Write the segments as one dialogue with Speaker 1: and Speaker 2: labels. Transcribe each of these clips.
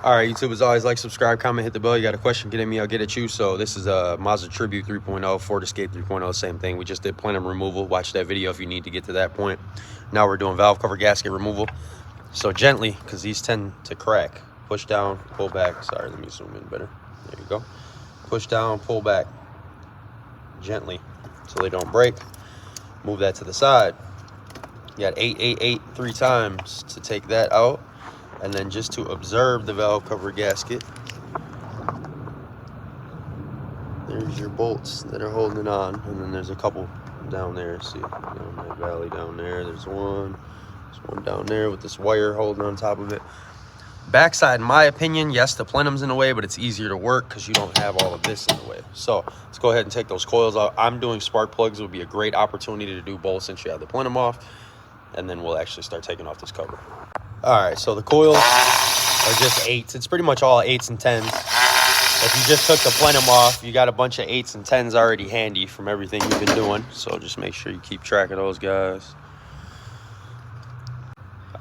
Speaker 1: All right, YouTube, as always, like, subscribe, comment, hit the bell. You got a question, get at me, I'll get at you. So this is a Mazda Tribute 3.0, Ford Escape 3.0, same thing. We just did plenum removal. Watch that video if you need to get to that point. Now we're doing valve cover gasket removal. So gently, because these tend to crack. Push down, pull back. Sorry, let me zoom in better. There you go. Push down, pull back. Gently, so they don't break. Move that to the side. You got 8, 8, 8 3 times to take that out. And then just to observe the valve cover gasket, there's your bolts that are holding it on. And then there's a couple down there. See, down that valley down there. There's one down there with this wire holding on top of it. Backside, in my opinion, yes, the plenum's in the way, but it's easier to work because you don't have all of this in the way. So let's go ahead and take those coils out. I'm doing spark plugs. It would be a great opportunity to do both since you have the plenum off. And then we'll actually start taking off this cover. All right, so the coils are just 8s. It's pretty much all 8s and 10s. If you just took the plenum off, you got a bunch of 8s and 10s already handy from everything you've been doing. So just make sure you keep track of those guys.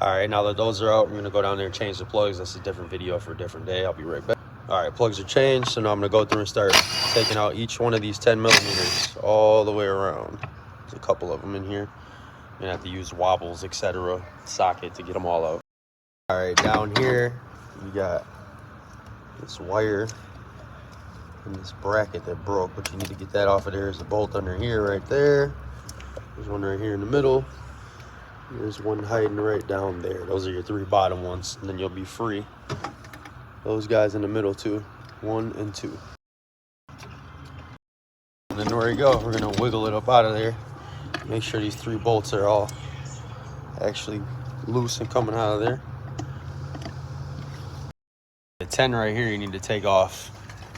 Speaker 1: All right, now that those are out, I'm gonna go down there and change the plugs. That's a different video for a different day. I'll be right back. All right, plugs are changed. So now I'm gonna go through and start taking out each one of these 10 millimeters all the way around. There's a couple of them in here. You're gonna have to use wobbles, etc., socket to get them all out. All right, down here, you got this wire and this bracket that broke, but you need to get that off of there. There's a bolt under here, right there. There's one right here in the middle. There's one hiding right down there. Those are your 3 bottom ones, and then you'll be free. Those guys in the middle too, 1 and 2. And then there you go. We're gonna wiggle it up out of there. Make sure these 3 bolts are all actually loose and coming out of there. The 10 right here you need to take off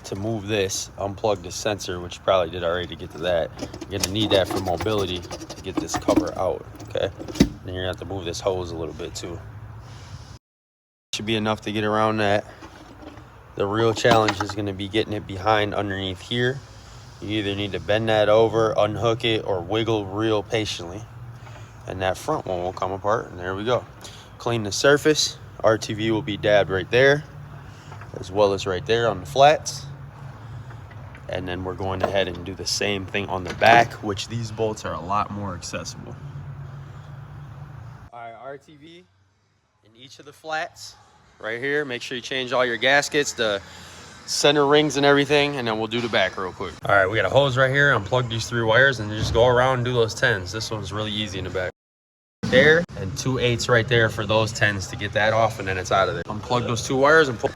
Speaker 1: to move this. Unplug the sensor, which you probably did already to get to that. You're gonna need that for mobility to get this cover out, okay? Then you're gonna have to move this hose a little bit too. Should be enough to get around that. The real challenge is gonna be getting it behind underneath here. You either need to bend that over, unhook it, or wiggle real patiently. And that front one will come apart, and there we go. Clean the surface. RTV will be dabbed right there, as well as right there on the flats. And then we're going ahead and do the same thing on the back, which these bolts are a lot more accessible. All right, RTV in each of the flats right here. Make sure you change all your gaskets, the center rings and everything, and then we'll do the back real quick. All right, we got a hose right here. Unplug these 3 wires and just go around and do those 10s. This one's really easy in the back. There, and 2 8s right there for those 10s to get that off, and then it's out of there. Unplug those 2 wires and pull.